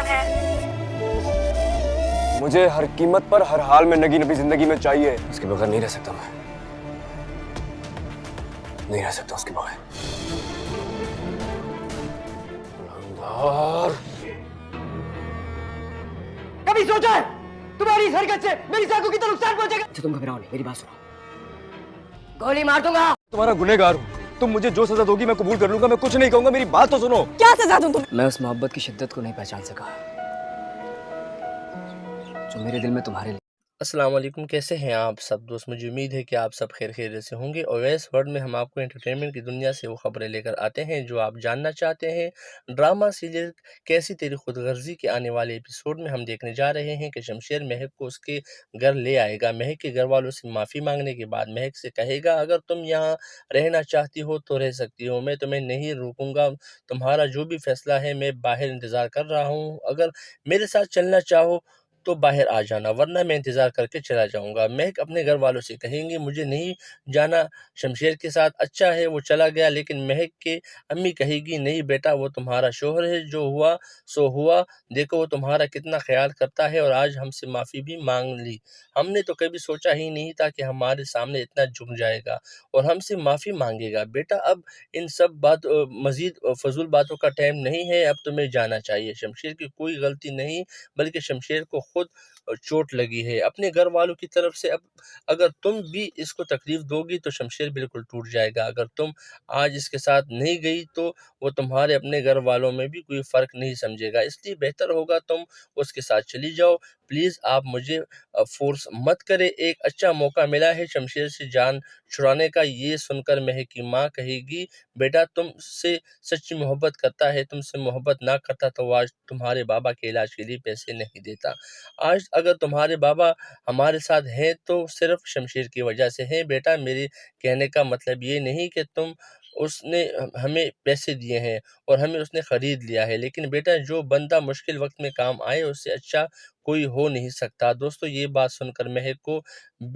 है। मुझे हर कीमत पर हर हाल में नगी नबी जिंदगी में चाहिए। उसके बगैर नहीं रह सकता मैं, नहीं रह सकता उसके बगैर। कभी सोचा है तुम्हारी इस हरकत से मेरी साखों की तो नुकसान पहुंचेगा? अच्छा तुम घबराओ नहीं, मेरी बात सुनो। गोली मार दूंगा। तुम्हारा गुनहगार हूँ, तुम मुझे जो सजा दोगी मैं कबूल कर लूंगा। मैं कुछ नहीं कहूंगा, मेरी बात तो सुनो। क्या सजा दूं तुम्हें? मैं उस मोहब्बत की शिद्दत को नहीं पहचान सका जो मेरे दिल में तुम्हारे लिए। अस्सलाम वालेकुम, कैसे हैं आप सब दोस्त? मुझे उम्मीद है कि आप सब खैर से होंगे। और इस वर्ल्ड में हम आपको एंटरटेनमेंट की दुनिया से वो खबरें लेकर आते हैं जो आप जानना चाहते हैं। ड्रामा सीरियल कैसी तेरी खुदगर्जी के आने वाले एपिसोड में हम देखने जा रहे हैं कि शमशेर महक को उसके घर ले आएगा। महक के घर वालों से माफ़ी मांगने के बाद महक से कहेगा, अगर तुम यहाँ रहना चाहती हो तो रह सकती हो, मैं तुम्हें नहीं रोकूंगा, तुम्हारा जो भी फैसला है मैं बाहर इंतज़ार कर रहा हूँ। अगर मेरे साथ चलना चाहो तो बाहर आ जाना, वरना मैं इंतज़ार करके चला जाऊँगा। महक अपने घर वालों से कहेंगी, मुझे नहीं जाना शमशेर के साथ, अच्छा है वो चला गया। लेकिन महक के अम्मी कहेगी, नहीं बेटा, वो तुम्हारा शौहर है, जो हुआ सो हुआ, देखो वो तुम्हारा कितना ख्याल करता है और आज हमसे माफ़ी भी मांग ली। हमने तो कभी सोचा ही नहीं था कि हमारे सामने इतना झुक जाएगा और हमसे माफ़ी मांगेगा। बेटा अब इन सब मज़ीद फजूल बातों का टाइम नहीं है, अब तुम्हें जाना चाहिए। शमशेर की कोई गलती नहीं, बल्कि शमशेर को खुद चोट लगी है अपने घर वालों की तरफ से। अब अगर तुम भी इसको तकलीफ दोगी तो शमशेर बिल्कुल टूट जाएगा। अगर तुम आज इसके साथ नहीं गई तो वो तुम्हारे अपने घर वालों में भी कोई फ़र्क नहीं समझेगा, इसलिए बेहतर होगा तुम उसके साथ चली जाओ। प्लीज़ आप मुझे फोर्स मत करें, एक अच्छा मौका मिला है शमशेर से जान छुड़ाने का। ये सुनकर महक की माँ कहेगी, बेटा तुमसे सच्ची मोहब्बत करता है, तुमसे मोहब्बत ना करता तो आज तुम्हारे बाबा के इलाज के लिए पैसे नहीं देता। आज अगर तुम्हारे बाबा हमारे साथ हैं तो सिर्फ शमशेर की वजह से हैं। बेटा मेरे कहने का मतलब ये नहीं कि उसने हमें पैसे दिए हैं और हमें उसने ख़रीद लिया है, लेकिन बेटा जो बंदा मुश्किल वक्त में काम आए उससे अच्छा कोई हो नहीं सकता। दोस्तों ये बात सुनकर महक को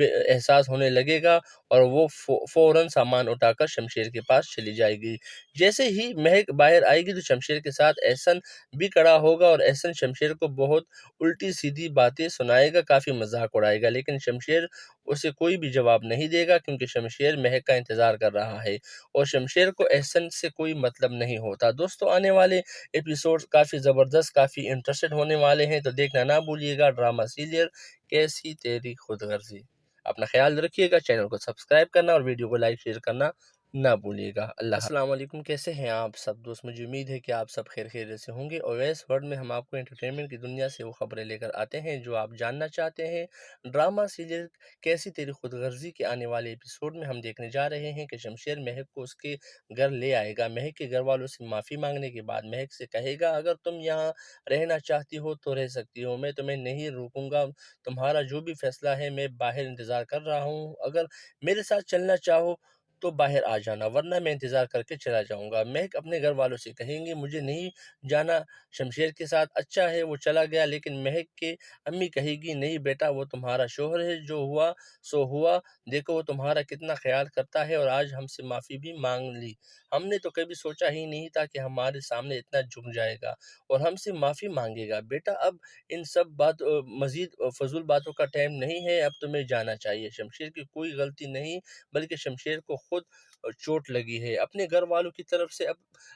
एहसास होने लगेगा और वो फ़ौरन सामान उठाकर शमशेर के पास चली जाएगी। जैसे ही महक बाहर आएगी तो शमशेर के साथ एहसन भी खड़ा होगा और एहसन शमशेर को बहुत उल्टी सीधी बातें सुनाएगा, काफ़ी मजाक उड़ाएगा, लेकिन शमशेर उसे कोई भी जवाब नहीं देगा क्योंकि शमशेर महक का इंतज़ार कर रहा है और शमशेर को एहसन से कोई मतलब नहीं होता। दोस्तों आने वाले एपिसोड्स काफ़ी ज़बरदस्त, काफ़ी इंटरेस्टेड होने वाले हैं, तो देखना ना भूलिएगा ड्रामा सीरियल कैसी तेरी खुदगर्जी। अपना ख्याल रखिएगा, चैनल को सब्सक्राइब करना और वीडियो को लाइक शेयर करना ना भूलिएगा। अस्सलाम वालेकुम, कैसे हैं आप सब दोस्त? मुझे उम्मीद है कि आप सब खैर से होंगे। और इस वर्ल्ड में हम आपको एंटरटेनमेंट की दुनिया से वो खबरें लेकर आते हैं जो आप जानना चाहते हैं। ड्रामा सीरियल कैसी तेरी खुदगर्जी के आने वाले एपिसोड में हम देखने जा रहे हैं कि शमशेर महक को उसके घर ले आएगा। महक के घर वालों से माफ़ी मांगने के बाद महक से कहेगा, अगर तुम यहाँ रहना चाहती हो तो रह सकती हो, मैं तुम्हें नहीं रोकूंगा, तुम्हारा जो भी फैसला है मैं बाहर इंतज़ार कर रहा हूँ। अगर मेरे साथ चलना चाहो तो बाहर आ जाना, वरना मैं इंतज़ार करके चला जाऊँगा। महक अपने घर वालों से कहेंगी, मुझे नहीं जाना शमशेर के साथ, अच्छा है वो चला गया। लेकिन महक के अम्मी कहेगी, नहीं बेटा, वो तुम्हारा शौहर है, जो हुआ सो हुआ, देखो वो तुम्हारा कितना ख्याल करता है और आज हमसे माफ़ी भी मांग ली। हमने तो कभी सोचा ही नहीं था कि हमारे सामने इतना झुक जाएगा और हमसे माफ़ी मांगेगा। बेटा अब इन सब मज़ीद फजूल बातों का टाइम नहीं है, अब तुम्हें जाना चाहिए। शमशेर की कोई गलती नहीं, बल्कि शमशेर को खुद चोट लगी है अपने घर वालों की तरफ से। अब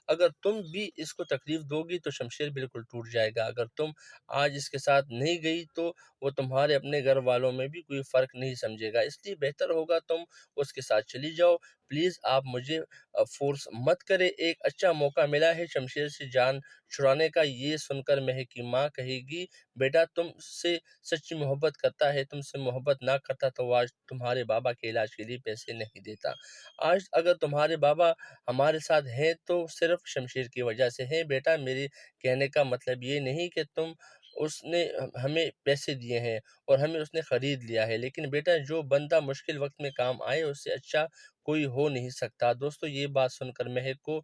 अगर तुम भी इसको तकलीफ दोगी तो शमशेर बिल्कुल टूट जाएगा। अगर तुम आज इसके साथ नहीं गई तो वो तुम्हारे अपने घर वालों में भी कोई फ़र्क नहीं समझेगा, इसलिए बेहतर होगा तुम उसके साथ चली जाओ। प्लीज़ आप मुझे फोर्स मत करें, एक अच्छा मौका मिला है शमशेर से जान छुड़ाने का। ये सुनकर महक की माँ कहेगी, बेटा तुमसे सच्ची मोहब्बत करता है, तुमसे मोहब्बत ना करता तो आज तुम्हारे बाबा के इलाज के लिए पैसे नहीं देता। आज अगर तुम्हारे बाबा हमारे साथ हैं तो सिर्फ शमशेर की वजह से हैं। बेटा मेरे कहने का मतलब ये नहीं कि उसने हमें पैसे दिए हैं और हमें उसने ख़रीद लिया है, लेकिन बेटा जो बंदा मुश्किल वक्त में काम आए उससे अच्छा कोई हो नहीं सकता। दोस्तों ये बात सुनकर महक को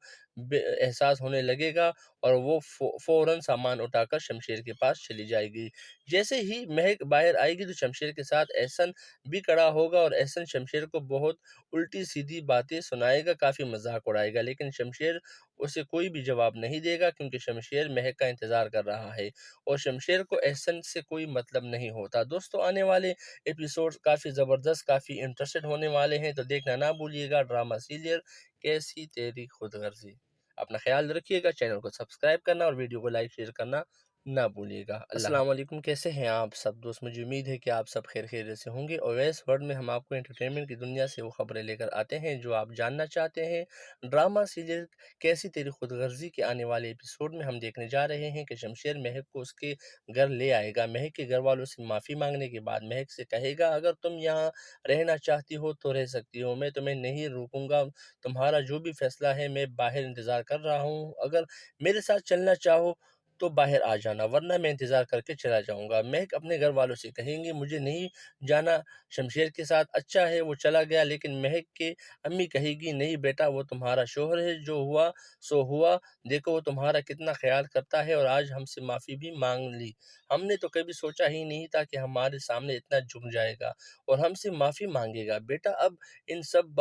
एहसास होने लगेगा और वो फ़ौरन सामान उठाकर शमशेर के पास चली जाएगी। जैसे ही महक बाहर आएगी तो शमशेर के साथ एहसन भी खड़ा होगा और एहसन शमशेर को बहुत उल्टी-सीधी बातें सुनाएगा, काफ़ी मज़ाक उड़ाएगा, लेकिन शमशेर उसे कोई भी जवाब नहीं देगा क्योंकि शमशेर महक का इंतज़ार कर रहा है और शमशेर को एहसन से कोई मतलब नहीं होता। दोस्तों आने वाले एपिसोड्स काफ़ी ज़बरदस्त, काफ़ी इंटरेस्टेड होने वाले हैं, तो देखना ना भूलिएगा ड्रामा सीरियल कैसी तेरी खुदगर्ज़ी। अपना ख़्याल रखिएगा, चैनल को सब्सक्राइब करना और वीडियो को लाइक शेयर करना ना भूलिएगा। अस्सलाम वालेकुम, कैसे हैं आप सब दोस्त? मुझे उम्मीद है कि आप सब खैरियत से होंगे। ओवैस वर्ल्ड में हम आपको एंटरटेनमेंट की दुनिया से वो खबरें लेकर आते हैं जो आप जानना चाहते हैं। ड्रामा सीरियल कैसी तेरी खुदगर्ज़ी के आने वाले एपिसोड में हम देखने जा रहे हैं कि शमशेर महक को उसके घर ले आएगा। महक के घर वालों से माफ़ी मांगने के बाद महक से कहेगा, अगर तुम यहाँ रहना चाहती हो तो रह सकती हो, मैं तुम्हें नहीं रोकूंगा, तुम्हारा जो भी फैसला है मैं बाहर इंतज़ार कर रहा हूँ। अगर मेरे साथ चलना चाहो तो बाहर आ जाना, वरना मैं इंतज़ार करके चला जाऊँगा। महक अपने घर वालों से कहेंगी, मुझे नहीं जाना शमशेर के साथ, अच्छा है वो चला गया, लेकिन महक के अम्मी कहेगी, नहीं बेटा वो तुम्हारा शौहर है, जो हुआ सो हुआ, देखो वो तुम्हारा कितना ख़्याल करता है और आज हमसे माफ़ी भी माँग ली। हमने तो कभी सोचा ही नहीं था कि हमारे सामने इतना झुक जाएगा और हमसे माफ़ी माँगेगा। बेटा अब इन सब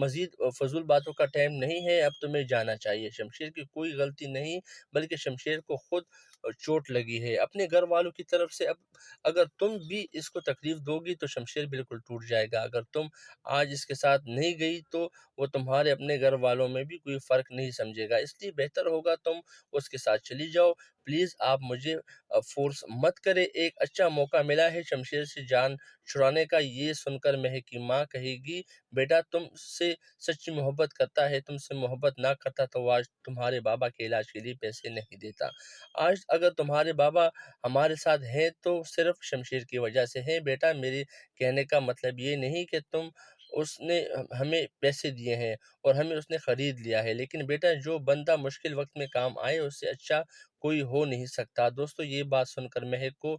मज़ीद फ़ज़ूल बातों का टाइम नहीं है, अब तुम्हें जाना चाहिए। शमशेर की कोई गलती नहीं, बल्कि शमशेर को खुद चोट लगी है अपने घर वालों की तरफ से। अब अगर तुम भी इसको तकलीफ दोगी तो शमशेर बिल्कुल टूट जाएगा। अगर तुम आज इसके साथ नहीं गई तो वो तुम्हारे अपने घर वालों में भी कोई फ़र्क नहीं समझेगा, इसलिए बेहतर होगा तुम उसके साथ चली जाओ। प्लीज़ आप मुझे फ़ोर्स मत करें, एक अच्छा मौका मिला है शमशेर से जान छुड़ाने का। ये सुनकर महक की माँ कहेगी, बेटा तुमसे सच्ची मोहब्बत करता है, तुमसे मोहब्बत ना करता तो आज तुम्हारे बाबा के इलाज के लिए पैसे नहीं देता। आज अगर तुम्हारे बाबा हमारे साथ हैं तो सिर्फ शमशेर की वजह से हैं। बेटा मेरे कहने का मतलब ये नहीं कि उसने हमें पैसे दिए हैं और हमें उसने ख़रीद लिया है, लेकिन बेटा जो बंदा मुश्किल वक्त में काम आए उससे अच्छा कोई हो नहीं सकता। दोस्तों ये बात सुनकर महक को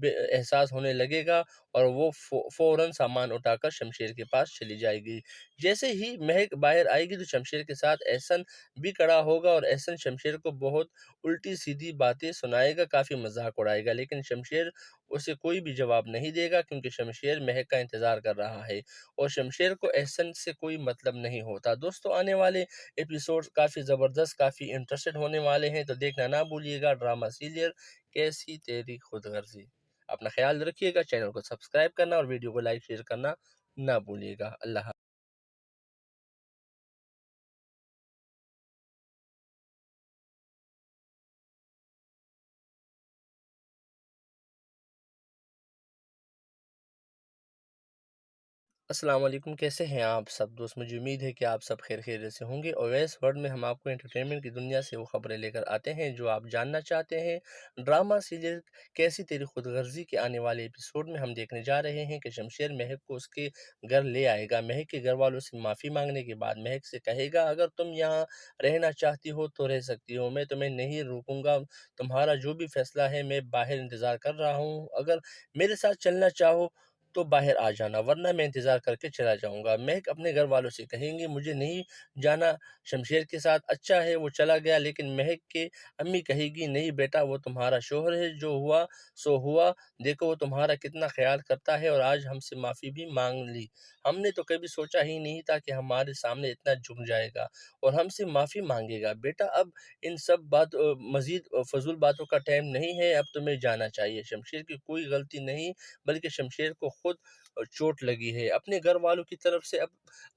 एहसास होने लगेगा और वो फ़ौरन सामान उठाकर शमशेर के पास चली जाएगी। जैसे ही महक बाहर आएगी तो शमशेर के साथ एहसन भी खड़ा होगा और एहसन शमशेर को बहुत उल्टी-सीधी बातें सुनाएगा, काफ़ी मज़ाक उड़ाएगा, लेकिन शमशेर उसे कोई भी जवाब नहीं देगा क्योंकि शमशेर महक का इंतज़ार कर रहा है और शमशेर को एहसन से कोई मतलब नहीं होता। दोस्तों आने वाले एपिसोड्स काफ़ी ज़बरदस्त, काफ़ी इंटरेस्टेड होने वाले हैं, तो देखना ना भूलिएगा ड्रामा सीरियल कैसी तेरी खुदगर्ज़ी। अपना ख़्याल रखिएगा, चैनल को सब्सक्राइब करना और वीडियो को लाइक शेयर करना ना भूलिएगा। अल्लाह अस्सलाम वालेकुम, कैसे हैं आप सब दोस्त? मुझे उम्मीद है कि आप सब खैरियत से होंगे। ओवैस वर्ल्ड में हम आपको एंटरटेनमेंट की दुनिया से वो खबरें लेकर आते हैं जो आप जानना चाहते हैं। ड्रामा सीरियल कैसी तेरी खुदगर्ज़ी के आने वाले एपिसोड में हम देखने जा रहे हैं कि शमशेर महक को उसके घर ले आएगा। महक के घर वालों से माफ़ी मांगने के बाद महक से कहेगा, अगर तुम यहाँ रहना चाहती हो तो रह सकती हो, मैं तुम्हें नहीं रोकूंगा, तुम्हारा जो भी फैसला है मैं बाहर इंतज़ार कर रहा हूँ। अगर मेरे साथ चलना चाहो तो बाहर आ जाना, वरना मैं इंतज़ार करके चला जाऊँगा। महक अपने घर वालों से कहेंगी, मुझे नहीं जाना शमशेर के साथ, अच्छा है वो चला गया, लेकिन महक के अम्मी कहेगी, नहीं बेटा वो तुम्हारा शौहर है, जो हुआ सो हुआ, देखो वो तुम्हारा कितना ख़्याल करता है और आज हमसे माफ़ी भी माँग ली। हमने तो कभी सोचा ही नहीं था कि हमारे सामने इतना झुक जाएगा और हमसे माफ़ी माँगेगा। बेटा अब इन सब मज़ीद फ़ज़ूल बातों का टाइम नहीं है, अब तुम्हें जाना चाहिए। शमशेर की कोई गलती नहीं, बल्कि शमशेर को खुद चोट लगी है अपने घर वालों की तरफ से। अब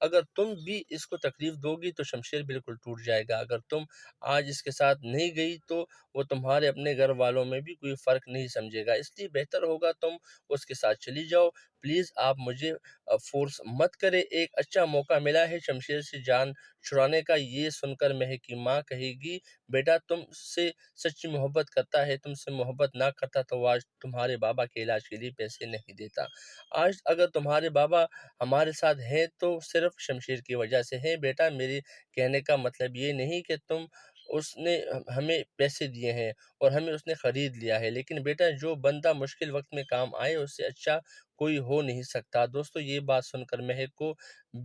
अगर तुम भी इसको तकलीफ दोगी तो शमशेर बिल्कुल टूट जाएगा। अगर तुम आज इसके साथ नहीं गई तो वो तुम्हारे अपने घर वालों में भी कोई फ़र्क नहीं समझेगा, इसलिए बेहतर होगा तुम उसके साथ चली जाओ। प्लीज़ आप मुझे फ़ोर्स मत करें, एक अच्छा मौका मिला है शमशेर से जान छुड़ाने का। ये सुनकर महक की माँ कहेगी, बेटा तुमसे सच्ची मोहब्बत करता है, तुमसे मोहब्बत ना करता तो आज तुम्हारे बाबा के इलाज के लिए पैसे नहीं देता। आज अगर तुम्हारे बाबा हमारे साथ हैं तो सिर्फ शमशेर की वजह से हैं। बेटा मेरे कहने का मतलब ये नहीं कि उसने हमें पैसे दिए हैं और हमें उसने ख़रीद लिया है, लेकिन बेटा जो बंदा मुश्किल वक्त में काम आए उससे अच्छा कोई हो नहीं सकता। दोस्तों ये बात सुनकर महक को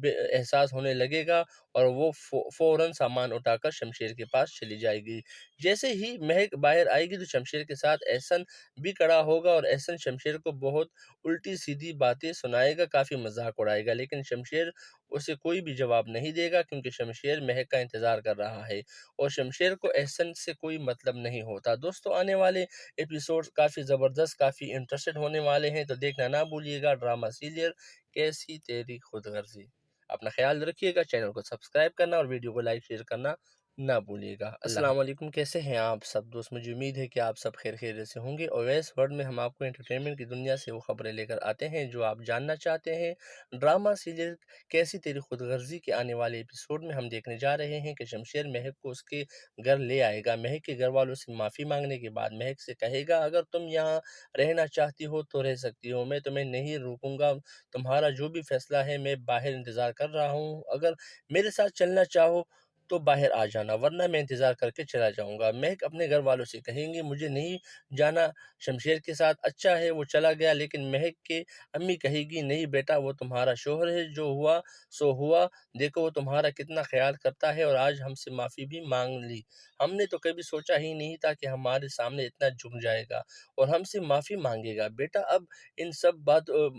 एहसास होने लगेगा और वो फ़ौरन सामान उठाकर शमशेर के पास चली जाएगी। जैसे ही महक बाहर आएगी तो शमशेर के साथ एहसन भी खड़ा होगा और एहसन शमशेर को बहुत उल्टी-सीधी बातें सुनाएगा, काफ़ी मज़ाक उड़ाएगा, लेकिन शमशेर उसे कोई भी जवाब नहीं देगा क्योंकि शमशेर महक का इंतज़ार कर रहा है और शमशेर को एहसन से कोई मतलब नहीं होता। दोस्तों आने वाले एपिसोड्स काफ़ी ज़बरदस्त, काफ़ी इंटरेस्टेड होने वाले हैं, तो देखना ना भूलिएगा ड्रामा सीरियल कैसी तेरी खुदगर्ज़ी। अपना ख़्याल रखिएगा, चैनल को सब्सक्राइब करना और वीडियो को लाइक शेयर करना ना भूलिएगा। अस्सलाम वालेकुम, कैसे हैं आप सब दोस्त? मुझे उम्मीद है कि आप सब खैरियत से होंगे। ओवैस वर्ल्ड में हम आपको एंटरटेनमेंट की दुनिया से वो खबरें लेकर आते हैं जो आप जानना चाहते हैं। ड्रामा सीरियल कैसी तेरी खुदगर्ज़ी के आने वाले एपिसोड में हम देखने जा रहे हैं कि शमशेर महक को उसके घर ले आएगा। महक के घर वालों से माफ़ी मांगने के बाद महक से कहेगा, अगर तुम यहाँ रहना चाहती हो तो रह सकती हो, मैं तुम्हें नहीं रोकूंगा, तुम्हारा जो भी फैसला है मैं बाहर इंतज़ार कर रहा हूँ, अगर मेरे साथ चलना चाहो तो बाहर आ जाना, वरना मैं इंतज़ार करके चला जाऊँगा। महक अपने घर वालों से कहेंगी, मुझे नहीं जाना शमशेर के साथ, अच्छा है वो चला गया, लेकिन महक के अम्मी कहेगी, नहीं बेटा वो तुम्हारा शौहर है, जो हुआ सो हुआ, देखो वो तुम्हारा कितना ख्याल करता है और आज हमसे माफ़ी भी मांग ली। हमने तो कभी सोचा ही नहीं था कि हमारे सामने इतना झुक जाएगा और हमसे माफ़ी मांगेगा। बेटा अब इन सब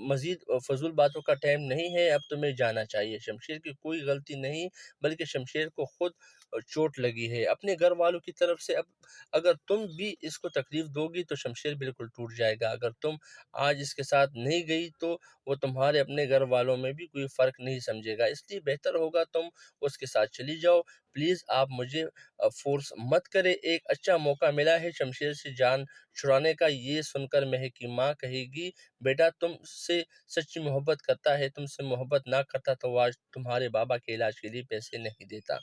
मज़ीद फ़ज़ूल बातों का टाइम नहीं है, अब तुम्हें जाना चाहिए। शमशेर की कोई गलती नहीं, बल्कि शमशेर को खुद चोट लगी है अपने घर वालों की तरफ से। अब अगर तुम भी इसको तकलीफ दोगी तो शमशेर बिल्कुल टूट जाएगा। अगर तुम आज इसके साथ नहीं गई तो वो तुम्हारे अपने घर वालों में भी कोई फ़र्क नहीं समझेगा, इसलिए बेहतर होगा तुम उसके साथ चली जाओ। प्लीज़ आप मुझे फ़ोर्स मत करें, एक अच्छा मौका मिला है शमशेर से जान छुड़ाने का। ये सुनकर महक की माँ कहेगी, बेटा तुमसे सच्ची मोहब्बत करता है, तुमसे मोहब्बत ना करता तो वो आज तुम्हारे बाबा के इलाज के लिए पैसे नहीं देता।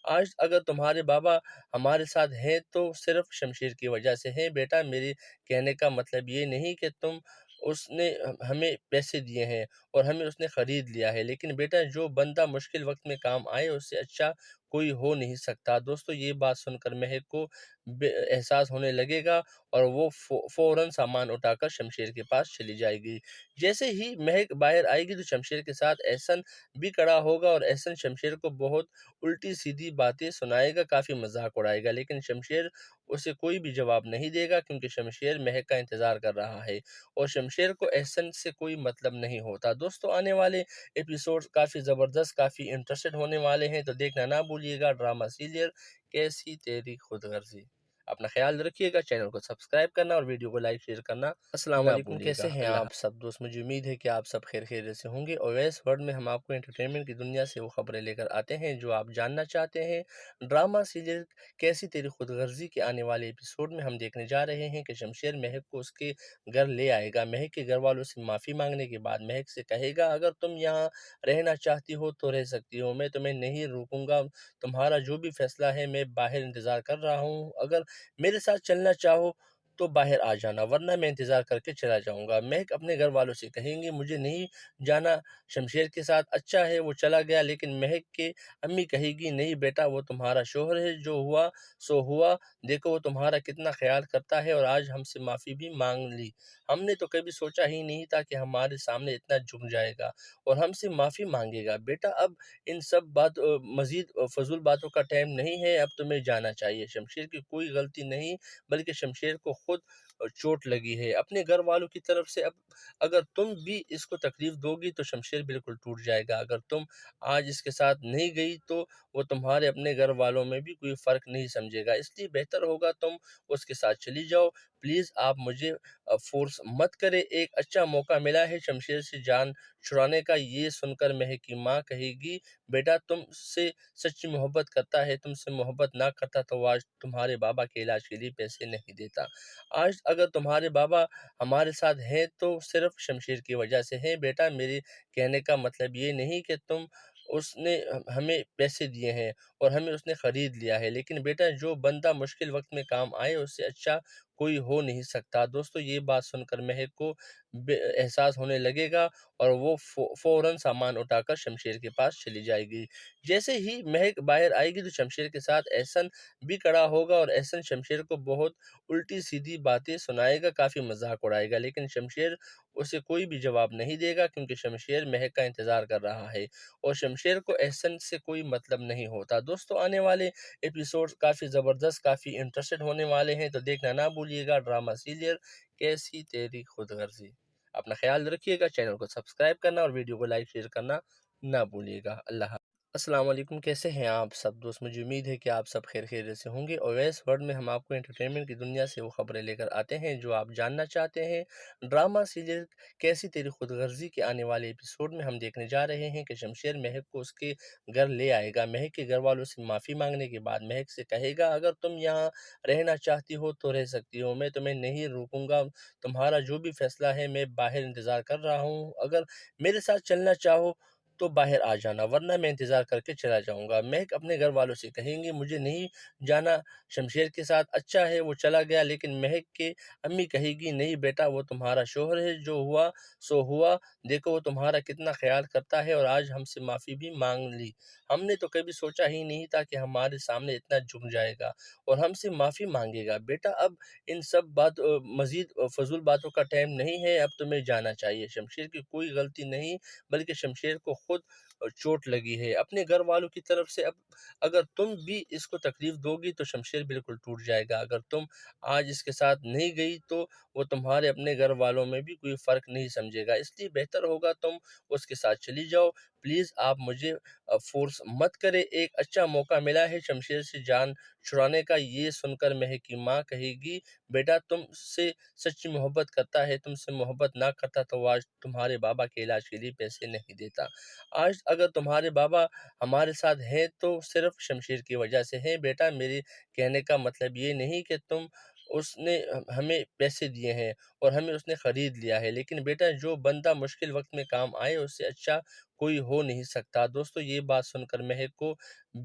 आज अगर तुम्हारे बाबा हमारे साथ हैं तो सिर्फ शमशेर की वजह से हैं। बेटा मेरे कहने का मतलब ये नहीं कि उसने हमें पैसे दिए हैं और हमें उसने ख़रीद लिया है, लेकिन बेटा जो बंदा मुश्किल वक्त में काम आए उससे अच्छा कोई हो नहीं सकता। दोस्तों ये बात सुनकर महक को एहसास होने लगेगा और वो फ़ौरन सामान उठाकर शमशेर के पास चली जाएगी। जैसे ही महक बाहर आएगी तो शमशेर के साथ एहसन भी खड़ा होगा और एहसन शमशेर को बहुत उल्टी-सीधी बातें सुनाएगा, काफ़ी मज़ाक उड़ाएगा, लेकिन शमशेर उसे कोई भी जवाब नहीं देगा क्योंकि शमशेर महक का इंतज़ार कर रहा है और शमशेर को एहसन से कोई मतलब नहीं होता। दोस्तों आने वाले एपिसोड्स काफ़ी ज़बरदस्त, काफ़ी इंटरेस्टेड होने वाले हैं, तो देखना ना भूलिएगा ड्रामा सीरियल कैसी तेरी खुदगर्ज़ी। अपना ख्याल रखिएगा, चैनल को सब्सक्राइब करना और वीडियो को लाइक शेयर करना अस्सलाम वालेकुम, कैसे हैं आप सब दोस्त? मुझे उम्मीद है कि आप सब खैरियत से होंगे। ओवैस वर्ल्ड में हम आपको एंटरटेनमेंट की दुनिया से वो खबरें लेकर आते हैं जो आप जानना चाहते हैं। ड्रामा सीरियल कैसी तेरी खुदगर्ज़ी के आने वाले एपिसोड में हम देखने जा रहे हैं कि शमशेर महक को उसके घर ले आएगा। महक के घर वालों से माफ़ी मांगने के बाद महक से कहेगा, अगर तुम यहाँ रहना चाहती हो तो रह सकती हो, मैं तुम्हें नहीं रोकूंगा, तुम्हारा जो भी फैसला है मैं बाहर इंतज़ार कर रहा हूँ, अगर मेरे साथ चलना चाहो तो बाहर आ जाना, वरना मैं इंतज़ार करके चला जाऊँगा। महक अपने घर वालों से कहेंगी, मुझे नहीं जाना शमशेर के साथ, अच्छा है वो चला गया, लेकिन महक के अम्मी कहेगी, नहीं बेटा वो तुम्हारा शौहर है, जो हुआ सो हुआ, देखो वो तुम्हारा कितना ख्याल करता है और आज हमसे माफ़ी भी मांग ली। हमने तो कभी सोचा ही नहीं था कि हमारे सामने इतना झुक जाएगा और हमसे माफ़ी मांगेगा। बेटा अब इन सब मज़ीद फ़ज़ूल बातों का टाइम नहीं है, अब तुम्हें जाना चाहिए। शमशेर की कोई गलती नहीं, बल्कि शमशेर को खुद चोट लगी है अपने घर वालों की तरफ से। अब अगर तुम भी इसको तकलीफ दोगी तो शमशेर बिल्कुल टूट जाएगा। अगर तुम आज इसके साथ नहीं गई तो वो तुम्हारे अपने घर वालों में भी कोई फ़र्क नहीं समझेगा, इसलिए बेहतर होगा तुम उसके साथ चली जाओ। प्लीज़ आप मुझे फ़ोर्स मत करें, एक अच्छा मौका मिला है शमशेर से जान छुड़ाने का। ये सुनकर महक की माँ कहेगी, बेटा तुमसे सच्ची मोहब्बत करता है, तुमसे मोहब्बत ना करता तो वो आज तुम्हारे बाबा के इलाज के लिए पैसे नहीं देता। आज अगर तुम्हारे बाबा हमारे साथ हैं तो सिर्फ शमशेर की वजह से हैं। बेटा मेरे कहने का मतलब ये नहीं कि उसने हमें पैसे दिए हैं और हमें उसने ख़रीद लिया है, लेकिन बेटा जो बंदा मुश्किल वक्त में काम आए उससे अच्छा कोई हो नहीं सकता। दोस्तों ये बात सुनकर महक को एहसास होने लगेगा और वो फ़ौरन सामान उठाकर शमशेर के पास चली जाएगी। जैसे ही महक बाहर आएगी तो शमशेर के साथ एहसन भी खड़ा होगा और एहसन शमशेर को बहुत उल्टी-सीधी बातें सुनाएगा, काफ़ी मज़ाक उड़ाएगा, लेकिन शमशेर उसे कोई भी जवाब नहीं देगा क्योंकि शमशेर महक का इंतज़ार कर रहा है और शमशेर को एहसन से कोई मतलब नहीं होता। दोस्तों, आने वाले एपिसोड्स काफ़ी ज़बरदस्त, काफ़ी इंटरेस्टेड होने वाले हैं, तो देखना ना भूलिएगा ड्रामा सीरियल कैसी तेरी खुदगर्ज़ी। अपना ख़्याल रखिएगा, चैनल को सब्सक्राइब करना और वीडियो को लाइक शेयर करना ना भूलिएगा। अल्लाह अस्सलाम वालेकुम, कैसे हैं आप सब दोस्त? मुझे उम्मीद है कि आप सब खैरियत से होंगे। ओवैस वर्ल्ड में हम आपको एंटरटेनमेंट की दुनिया से वो खबरें लेकर आते हैं जो आप जानना चाहते हैं। ड्रामा सीरियल कैसी तेरी खुदगर्जी के आने वाले एपिसोड में हम देखने जा रहे हैं कि शमशेर महक को उसके घर ले आएगा। महक के घर वालों से माफ़ी मांगने के बाद महक से कहेगा, अगर तुम यहाँ रहना चाहती हो तो रह सकती हो, मैं तुम्हें नहीं रोकूंगा, तुम्हारा जो भी फैसला है मैं बाहर इंतज़ार कर रहा हूँ। अगर मेरे साथ चलना चाहो तो बाहर आ जाना, वरना मैं इंतज़ार करके चला जाऊँगा। महक अपने घर वालों से कहेंगी, मुझे नहीं जाना शमशेर के साथ, अच्छा है वो चला गया, लेकिन महक के अम्मी कहेगी, नहीं बेटा, वो तुम्हारा शौहर है, जो हुआ सो हुआ, देखो वो तुम्हारा कितना ख्याल करता है और आज हमसे माफ़ी भी मांग ली। हमने तो कभी सोचा ही नहीं था कि हमारे सामने इतना झुक जाएगा और हमसे माफ़ी मांगेगा। बेटा, अब इन सब मज़ीद फ़ज़ूल बातों का टाइम नहीं है, अब तुम्हें जाना चाहिए। शमशेर की कोई गलती नहीं, बल्कि शमशेर को खुद चोट लगी है अपने घर वालों की तरफ से। अब अगर तुम भी इसको तकलीफ दोगी तो शमशेर बिल्कुल टूट जाएगा। अगर तुम आज इसके साथ नहीं गई तो वो तुम्हारे अपने घर वालों में भी कोई फ़र्क नहीं समझेगा, इसलिए बेहतर होगा तुम उसके साथ चली जाओ। प्लीज़ आप मुझे फोर्स मत करें, एक अच्छा मौका मिला है शमशेर से जान छुड़ाने का। ये सुनकर महक की माँ कहेगी, बेटा तुमसे सच्ची मोहब्बत करता है, तुमसे मोहब्बत ना करता तो वो आज तुम्हारे बाबा के इलाज के लिए पैसे नहीं देता। आज अगर तुम्हारे बाबा हमारे साथ हैं तो सिर्फ शमशेर की वजह से हैं। बेटा, मेरे कहने का मतलब ये नहीं कि तुम उसने हमें पैसे दिए हैं और हमें उसने ख़रीद लिया है, लेकिन बेटा जो बंदा मुश्किल वक्त में काम आए उससे अच्छा कोई हो नहीं सकता। दोस्तों, ये बात सुनकर महक को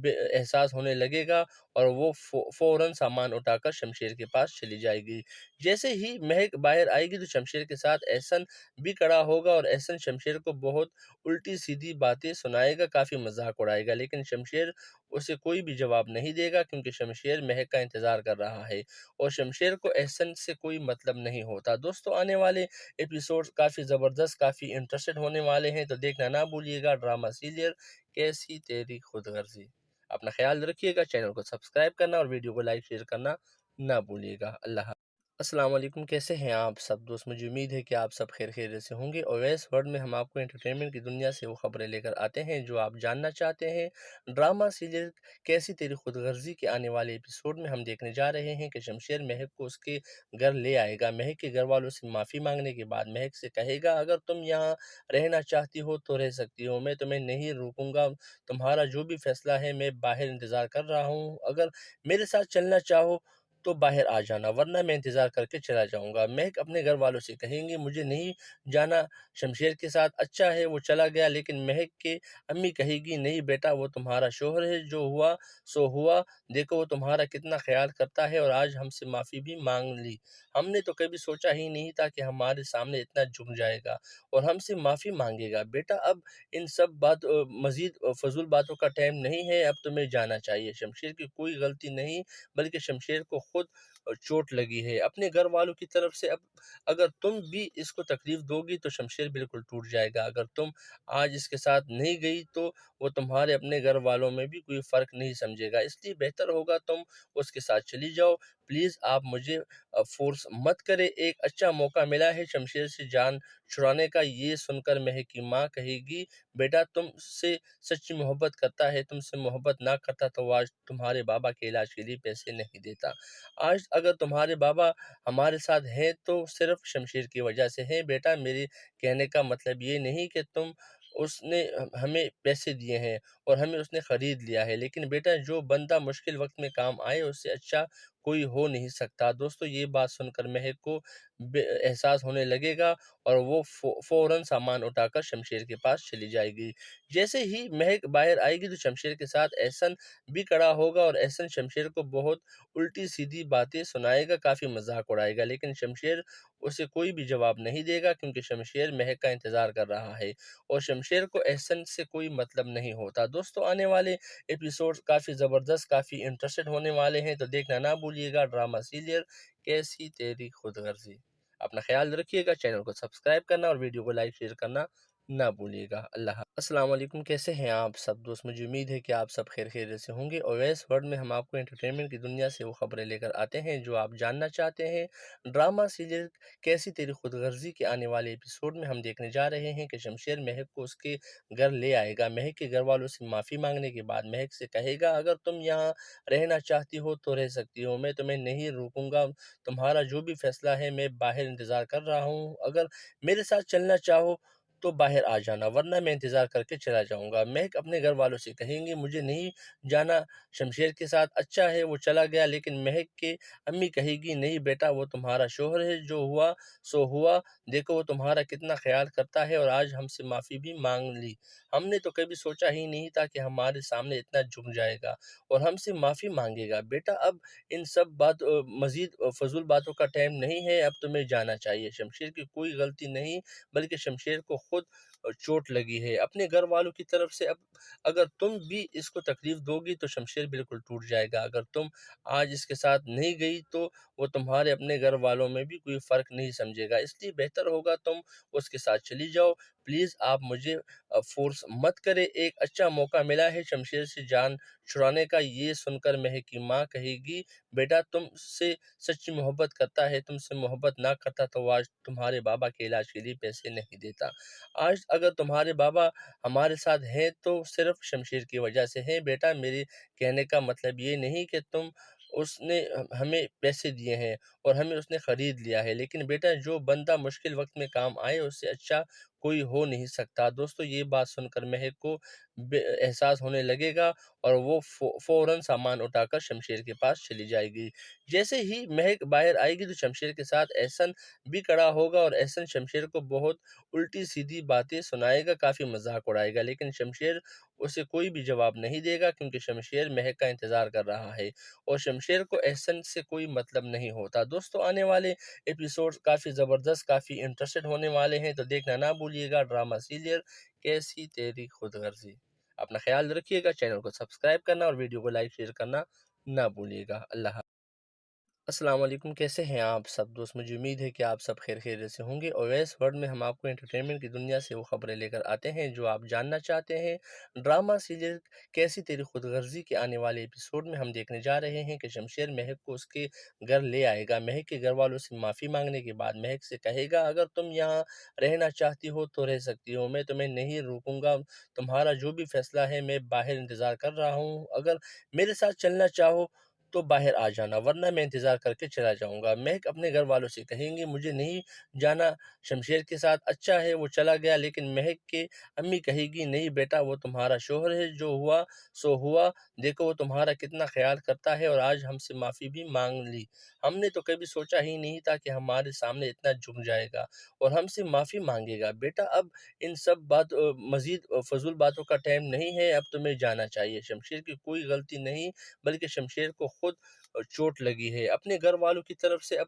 एहसास होने लगेगा और वो फ़ौरन सामान उठाकर शमशेर के पास चली जाएगी। जैसे ही महक बाहर आएगी तो शमशेर के साथ एहसन भी खड़ा होगा और एहसन शमशेर को बहुत उल्टी-सीधी बातें सुनाएगा, काफ़ी मज़ाक उड़ाएगा, लेकिन शमशेर उसे कोई भी जवाब नहीं देगा क्योंकि शमशेर महक का इंतज़ार कर रहा है और शमशेर को एहसन से कोई मतलब नहीं होता। दोस्तों, आने वाले एपिसोड्स काफ़ी ज़बरदस्त, काफ़ी इंटरेस्टेड होने वाले हैं, तो देखना ना भूलिएगा ड्रामा सीरियल कैसी तेरी खुदगर्ज़ी। अपना ख़्याल रखिएगा, चैनल को सब्सक्राइब करना और वीडियो को लाइक शेयर करना ना भूलिएगा। अल्लाह अस्सलाम वालेकुम, कैसे हैं आप सब दोस्त? मुझे उम्मीद है कि आप सब खैरियत से होंगे। ओवैस वर्ल्ड में हम आपको एंटरटेनमेंट की दुनिया से वो खबरें लेकर आते हैं जो आप जानना चाहते हैं। ड्रामा सीरियल कैसी तेरी खुदगर्जी के आने वाले एपिसोड में हम देखने जा रहे हैं कि शमशेर महक को उसके घर ले आएगा। महक के घर वालों से माफ़ी मांगने के बाद महक से कहेगा, अगर तुम यहाँ रहना चाहती हो तो रह सकती हो, मैं तुम्हें नहीं रोकूंगा, तुम्हारा जो भी फैसला है मैं बाहर इंतज़ार कर रहा हूँ। अगर मेरे साथ चलना चाहो तो बाहर आ जाना, वरना मैं इंतज़ार करके चला जाऊँगा। महक अपने घर वालों से कहेंगी, मुझे नहीं जाना शमशेर के साथ, अच्छा है वो चला गया, लेकिन महक के अम्मी कहेगी, नहीं बेटा, वो तुम्हारा शौहर है, जो हुआ सो हुआ, देखो वो तुम्हारा कितना ख्याल करता है और आज हमसे माफ़ी भी मांग ली। हमने तो कभी सोचा ही नहीं था कि हमारे सामने इतना झुक जाएगा और हमसे माफ़ी मांगेगा। बेटा, अब इन सब मज़ीद फ़ज़ूल बातों का टाइम नहीं है, अब तुम्हें जाना चाहिए। शमशेर की कोई गलती नहीं, बल्कि शमशेर को खुद चोट लगी है अपने घर वालों की तरफ से। अब अगर तुम भी इसको तकलीफ दोगी तो शमशेर बिल्कुल टूट जाएगा। अगर तुम आज इसके साथ नहीं गई तो वो तुम्हारे अपने घर वालों में भी कोई फ़र्क नहीं समझेगा, इसलिए बेहतर होगा तुम उसके साथ चली जाओ। प्लीज़ आप मुझे फोर्स मत करें, एक अच्छा मौका मिला है शमशेर से जान छुड़ाने का। ये सुनकर महक की माँ कहेगी, बेटा तुमसे सच्ची मोहब्बत करता है, तुमसे मोहब्बत ना करता तो वो आज तुम्हारे बाबा के इलाज के लिए पैसे नहीं देता। आज अगर तुम्हारे बाबा हमारे साथ हैं तो सिर्फ शमशेर की वजह से हैं। बेटा, मेरे कहने का मतलब ये नहीं कि तुम उसने हमें पैसे दिए हैं और हमें उसने ख़रीद लिया है, लेकिन बेटा जो बंदा मुश्किल वक्त में काम आए उससे अच्छा कोई हो नहीं सकता। दोस्तों ये बात सुनकर महक को एहसास होने लगेगा और वो फ़ौरन सामान उठाकर शमशेर के पास चली जाएगी। जैसे ही महक बाहर आएगी तो शमशेर के साथ एहसन भी खड़ा होगा और एहसन शमशेर को बहुत उल्टी-सीधी बातें सुनाएगा, काफ़ी मज़ाक उड़ाएगा, लेकिन शमशेर उसे कोई भी जवाब नहीं देगा क्योंकि शमशेर महक का इंतज़ार कर रहा है और शमशेर को एहसन से कोई मतलब नहीं होता। दोस्तों आने वाले एपिसोड्स काफ़ी ज़बरदस्त, काफ़ी इंटरेस्टेड होने वाले हैं, तो देखना ना भूलिएगा ड्रामा सीरियल कैसी तेरी खुदगर्ज़ी। अपना ख़्याल रखिएगा, चैनल को सब्सक्राइब करना और वीडियो को लाइक शेयर करना ना भूलिएगा। अस्सलाम वालेकुम, कैसे हैं आप सब दोस्त? मुझे उम्मीद है कि आप सब खैरियत से होंगे। ओवैस वर्ल्ड में हम आपको एंटरटेनमेंट की दुनिया से वो खबरें लेकर आते हैं जो आप जानना चाहते हैं। ड्रामा सीरियल कैसी तेरी खुदगर्ज़ी के आने वाले एपिसोड में हम देखने जा रहे हैं कि शमशेर महक को उसके घर ले आएगा। महक के घर वालों से माफ़ी मांगने के बाद महक से कहेगा, अगर तुम यहाँ रहना चाहती हो तो रह सकती हो, मैं तुम्हें नहीं रोकूंगा, तुम्हारा जो भी फैसला है मैं बाहर इंतज़ार कर रहा हूँ। अगर मेरे साथ चलना चाहो तो बाहर आ जाना, वरना मैं इंतज़ार करके चला जाऊँगा। महक अपने घर वालों से कहेंगी, मुझे नहीं जाना शमशेर के साथ, अच्छा है वो चला गया, लेकिन महक के अम्मी कहेगी, नहीं बेटा वो तुम्हारा शौहर है, जो हुआ सो हुआ, देखो वो तुम्हारा कितना ख्याल करता है और आज हमसे माफ़ी भी मांग ली। हमने तो कभी सोचा ही नहीं था कि हमारे सामने इतना झुक जाएगा और हमसे माफ़ी मांगेगा। बेटा अब इन सब मज़ीद फ़ज़ूल बातों का टाइम नहीं है, अब तुम्हें जाना चाहिए। शमशेर की कोई गलती नहीं, बल्कि शमशेर को खुद चोट लगी है अपने घर वालों की तरफ से। अब अगर तुम भी इसको तकलीफ दोगी तो शमशेर बिल्कुल टूट जाएगा। अगर तुम आज इसके साथ नहीं गई तो वो तुम्हारे अपने घर वालों में भी कोई फ़र्क नहीं समझेगा, इसलिए बेहतर होगा तुम उसके साथ चली जाओ। प्लीज़ आप मुझे फ़ोर्स मत करें, एक अच्छा मौका मिला है शमशेर से जान छुड़ाने का। ये सुनकर महक की माँ कहेगी, बेटा तुमसे सच्ची मोहब्बत करता है, तुमसे मोहब्बत ना करता तो आज तुम्हारे बाबा के इलाज के लिए पैसे नहीं देता। आज अगर तुम्हारे बाबा हमारे साथ हैं तो सिर्फ शमशेर की वजह से हैं। बेटा मेरे कहने का मतलब ये नहीं कि तुम उसने हमें पैसे दिए हैं और हमें उसने ख़रीद लिया है, लेकिन बेटा जो बंदा मुश्किल वक्त में काम आए उससे अच्छा कोई हो नहीं सकता। दोस्तों ये बात सुनकर महक को एहसास होने लगेगा और वो फ़ौरन सामान उठाकर शमशेर के पास चली जाएगी। जैसे ही महक बाहर आएगी तो शमशेर के साथ एहसन भी खड़ा होगा और एहसन शमशेर को बहुत उल्टी-सीधी बातें सुनाएगा, काफ़ी मज़ाक उड़ाएगा, लेकिन शमशेर उसे कोई भी जवाब नहीं देगा क्योंकि शमशेर महक का इंतज़ार कर रहा है और शमशेर को एहसन से कोई मतलब नहीं होता। दोस्तों आने वाले एपिसोड्स काफ़ी ज़बरदस्त, काफ़ी इंटरेस्टेड होने वाले हैं, तो देखना ना भूलिएगा ड्रामा सीरियल कैसी तेरी खुदगर्ज़ी। अपना ख़्याल रखिएगा, चैनल को सब्सक्राइब करना और वीडियो को लाइक शेयर करना ना भूलिएगा। अस्सलाम वालेकुम, कैसे हैं आप सब दोस्त? मुझे उम्मीद है कि आप सब खैरियत से होंगे। ओवैस वर्ल्ड में हम आपको एंटरटेनमेंट की दुनिया से वो खबरें लेकर आते हैं जो आप जानना चाहते हैं। ड्रामा सीरियल कैसी तेरी खुदगर्ज़ी के आने वाले एपिसोड में हम देखने जा रहे हैं कि शमशेर महक को उसके घर ले आएगा। महक के घर वालों से माफ़ी मांगने के बाद महक से कहेगा, अगर तुम यहाँ रहना चाहती हो तो रह सकती हो, मैं तुम्हें नहीं रोकूंगा, तुम्हारा जो भी फैसला है मैं बाहर इंतज़ार कर रहा हूँ। अगर मेरे साथ चलना चाहो तो बाहर आ जाना, वरना मैं इंतज़ार करके चला जाऊँगा। महक अपने घर वालों से कहेंगी, मुझे नहीं जाना शमशेर के साथ, अच्छा है वो चला गया, लेकिन महक के अम्मी कहेगी, नहीं बेटा वो तुम्हारा शौहर है, जो हुआ सो हुआ, देखो वो तुम्हारा कितना ख्याल करता है और आज हमसे माफ़ी भी मांग ली। हमने तो कभी सोचा ही नहीं था कि हमारे सामने इतना झुक जाएगा और हमसे माफ़ी मांगेगा। बेटा अब इन सब मज़ीद फ़ज़ूल बातों का टाइम नहीं है, अब तुम्हें जाना चाहिए। शमशेर की कोई गलती नहीं, बल्कि शमशेर को खुद चोट लगी है अपने घर वालों की तरफ से। अब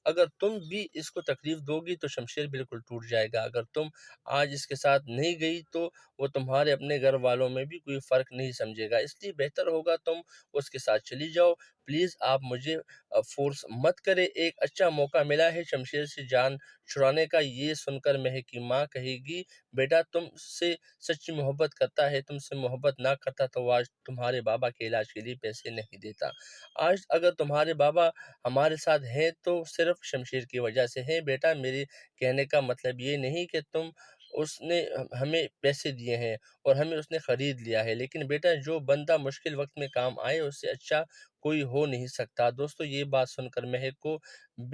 अगर तुम भी इसको तकलीफ दोगी तो शमशेर बिल्कुल टूट जाएगा। अगर तुम आज इसके साथ नहीं गई तो वो तुम्हारे अपने घर वालों में भी कोई फ़र्क नहीं समझेगा, इसलिए बेहतर होगा तुम उसके साथ चली जाओ। प्लीज़ आप मुझे फ़ोर्स मत करें, एक अच्छा मौका मिला है शमशेर से जान छुड़ाने का। ये सुनकर महक की माँ कहेगी, बेटा तुमसे सच्ची मोहब्बत करता है, तुमसे मोहब्बत ना करता तो आज तुम्हारे बाबा के इलाज के लिए पैसे नहीं देता। आज अगर तुम्हारे बाबा हमारे साथ हैं तो सिर्फ शमशेर की वजह से हैं। बेटा मेरे कहने का मतलब ये नहीं कि तुम उसने हमें पैसे दिए हैं और हमें उसने ख़रीद लिया है, लेकिन बेटा जो बंदा मुश्किल वक्त में काम आए उससे अच्छा कोई हो नहीं सकता। दोस्तों ये बात सुनकर महक को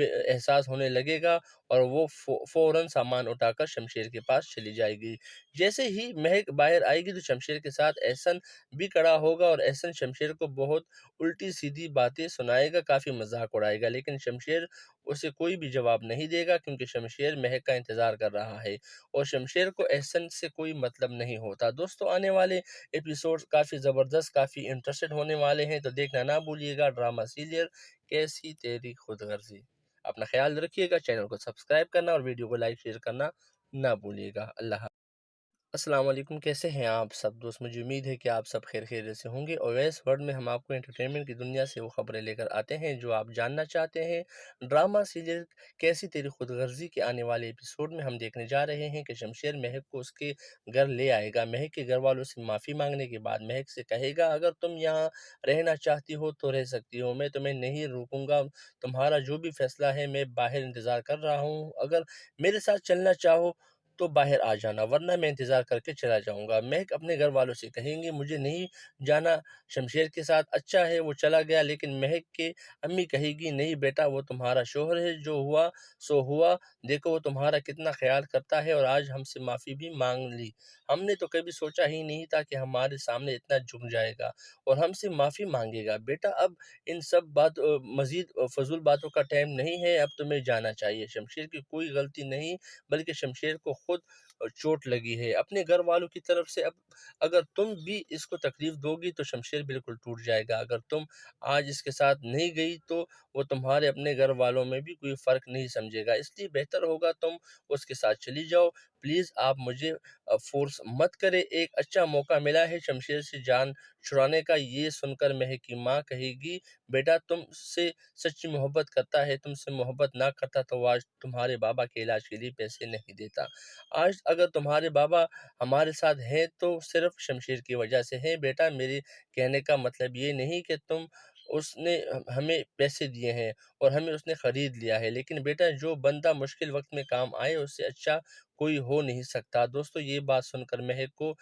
एहसास होने लगेगा और वो फ़ौरन सामान उठाकर शमशेर के पास चली जाएगी। जैसे ही महक बाहर आएगी तो शमशेर के साथ एहसन भी खड़ा होगा और एहसन शमशेर को बहुत उल्टी-सीधी बातें सुनाएगा, काफ़ी मज़ाक उड़ाएगा, लेकिन शमशेर उसे कोई भी जवाब नहीं देगा क्योंकि शमशेर महक का इंतज़ार कर रहा है और शमशेर को एहसन से कोई मतलब नहीं होता। दोस्तों आने वाले एपिसोड्स काफ़ी ज़बरदस्त, काफ़ी इंटरेस्टेड होने वाले हैं, तो देखना ना भूलिएगा ड्रामा सीरियल कैसी तेरी खुदगर्ज़ी। अपना ख़्याल रखिएगा, चैनल को सब्सक्राइब करना और वीडियो को लाइक शेयर करना ना भूलिएगा। अल्लाह अस्सलाम वालेकुम, कैसे हैं आप सब दोस्त? मुझे उम्मीद है कि आप सब खैरियत से होंगे। ओवैस वर्ल्ड में हम आपको एंटरटेनमेंट की दुनिया से वो खबरें लेकर आते हैं जो आप जानना चाहते हैं। ड्रामा सीरियल कैसी तेरी खुदगर्जी के आने वाले एपिसोड में हम देखने जा रहे हैं कि शमशेर महक को उसके घर ले आएगा। महक के घर वालों से माफ़ी मांगने के बाद महक से कहेगा, अगर तुम यहाँ रहना चाहती हो तो रह सकती हो, मैं तुम्हें नहीं रोकूंगा, तुम्हारा जो भी फैसला है मैं बाहर इंतज़ार कर रहा हूँ। अगर मेरे साथ चलना चाहो तो बाहर आ जाना, वरना मैं इंतज़ार करके चला जाऊँगा। महक अपने घर वालों से कहेंगी, मुझे नहीं जाना शमशेर के साथ, अच्छा है वो चला गया, लेकिन महक के अम्मी कहेगी, नहीं बेटा वो तुम्हारा शौहर है, जो हुआ सो हुआ, देखो वो तुम्हारा कितना ख़्याल करता है और आज हमसे माफ़ी भी माँग ली। हमने तो कभी सोचा ही नहीं था कि हमारे सामने इतना झुक जाएगा और हमसे माफ़ी माँगेगा। बेटा अब इन सब मज़ीद फ़ज़ूल बातों का टाइम नहीं है, अब तुम्हें जाना चाहिए। शमशेर की कोई गलती नहीं बल्कि शमशेर को खुद चोट लगी है अपने घर वालों की तरफ से। अब अगर तुम भी इसको तकलीफ दोगी तो शमशेर बिल्कुल टूट जाएगा। अगर तुम आज इसके साथ नहीं गई तो वो तुम्हारे अपने घर वालों में भी कोई फ़र्क नहीं समझेगा, इसलिए बेहतर होगा तुम उसके साथ चली जाओ। प्लीज़ आप मुझे फोर्स मत करें, एक अच्छा मौका मिला है शमशेर से जान छुड़ाने का। ये सुनकर महक की माँ कहेगी, बेटा तुमसे सच्ची मोहब्बत करता है, तुमसे मोहब्बत ना करता तो आज तुम्हारे बाबा के इलाज के लिए पैसे नहीं देता। आज अगर तुम्हारे बाबा हमारे साथ हैं तो सिर्फ शमशेर की वजह से हैं। बेटा मेरे कहने का मतलब ये नहीं कि उसने हमें पैसे दिए हैं और हमें उसने ख़रीद लिया है, लेकिन बेटा जो बंदा मुश्किल वक्त में काम आए उससे अच्छा कोई हो नहीं सकता। दोस्तों ये बात सुनकर महक को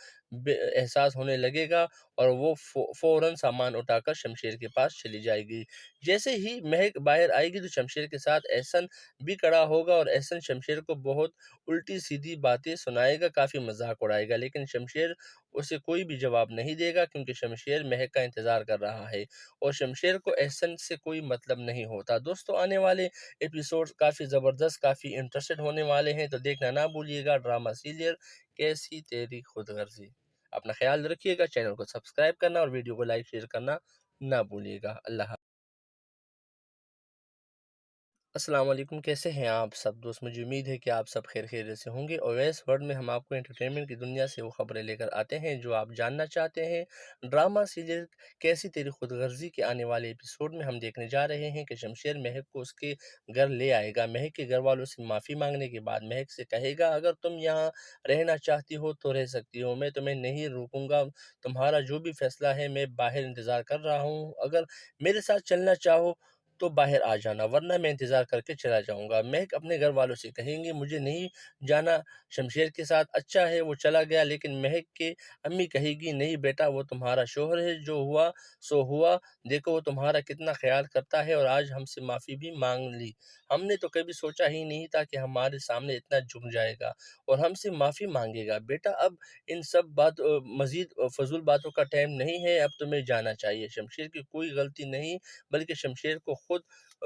एहसास होने लगेगा और वो फ़ौरन सामान उठाकर शमशेर के पास चली जाएगी। जैसे ही महक बाहर आएगी तो शमशेर के साथ एहसन भी खड़ा होगा और एहसन शमशेर को बहुत उल्टी-सीधी बातें सुनाएगा, काफ़ी मज़ाक उड़ाएगा, लेकिन शमशेर उसे कोई भी जवाब नहीं देगा क्योंकि शमशेर महक का इंतज़ार कर रहा है और शमशेर को एहसन से कोई मतलब नहीं होता। दोस्तों आने वाले एपिसोड्स काफ़ी ज़बरदस्त, काफ़ी इंटरेस्टेड होने वाले हैं, तो देखना ना भूलिएगा ड्रामा सीरियल कैसी तेरी खुदगर्ज़ी। अपना ख़्याल रखिएगा, चैनल को सब्सक्राइब करना और वीडियो को लाइक शेयर करना ना भूलिएगा। अल्लाह अस्सलाम वालेकुम, कैसे हैं आप सब दोस्त? मुझे उम्मीद है कि आप सब खैरियत से होंगे। ओवैस वर्ल्ड में हम आपको एंटरटेनमेंट की दुनिया से वो खबरें लेकर आते हैं जो आप जानना चाहते हैं। ड्रामा सीरियल कैसी तेरी खुदगर्जी के आने वाले एपिसोड में हम देखने जा रहे हैं कि शमशेर महक को उसके घर ले आएगा। महक के घर वालों से माफ़ी मांगने के बाद महक से कहेगा, अगर तुम यहाँ रहना चाहती हो तो रह सकती हो, मैं तुम्हें नहीं रोकूंगा, तुम्हारा जो भी फैसला है मैं बाहर इंतज़ार कर रहा हूँ। अगर मेरे साथ चलना चाहो तो बाहर आ जाना, वरना मैं इंतज़ार करके चला जाऊँगा। महक अपने घर वालों से कहेंगी, मुझे नहीं जाना शमशेर के साथ, अच्छा है वो चला गया, लेकिन महक के अम्मी कहेगी, नहीं बेटा वो तुम्हारा शौहर है, जो हुआ सो हुआ, देखो वो तुम्हारा कितना ख़्याल करता है और आज हमसे माफ़ी भी माँग ली। हमने तो कभी सोचा ही नहीं था कि हमारे सामने इतना झुक जाएगा और हमसे माफ़ी माँगेगा। बेटा अब इन सब मज़ीद फ़ज़ूल बातों का टाइम नहीं है, अब तुम्हें जाना चाहिए। शमशेर की कोई गलती नहीं बल्कि शमशेर को खुद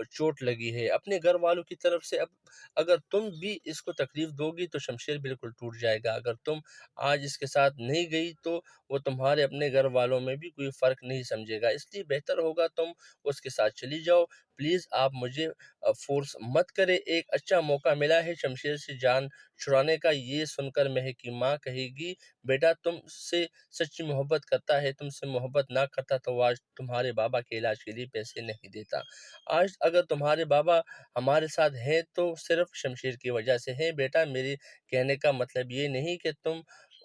चोट लगी है अपने घर वालों की तरफ से। अब अगर तुम भी इसको तकलीफ दोगी तो शमशेर बिल्कुल टूट जाएगा। अगर तुम आज इसके साथ नहीं गई तो वो तुम्हारे अपने घर वालों में भी कोई फ़र्क नहीं समझेगा, इसलिए बेहतर होगा तुम उसके साथ चली जाओ। प्लीज़ आप मुझे फोर्स मत करें, एक अच्छा मौका मिला है शमशेर से जान छुड़ाने का। ये सुनकर महक की माँ कहेगी, बेटा तुमसे सच्ची मोहब्बत करता है, तुमसे मोहब्बत ना करता तो आज तुम्हारे बाबा के इलाज के लिए पैसे नहीं देता। आज अगर तुम्हारे बाबा हमारे साथ हैं तो सिर्फ शमशेर की वजह से हैं। बेटा मेरे कहने का मतलब ये नहीं कि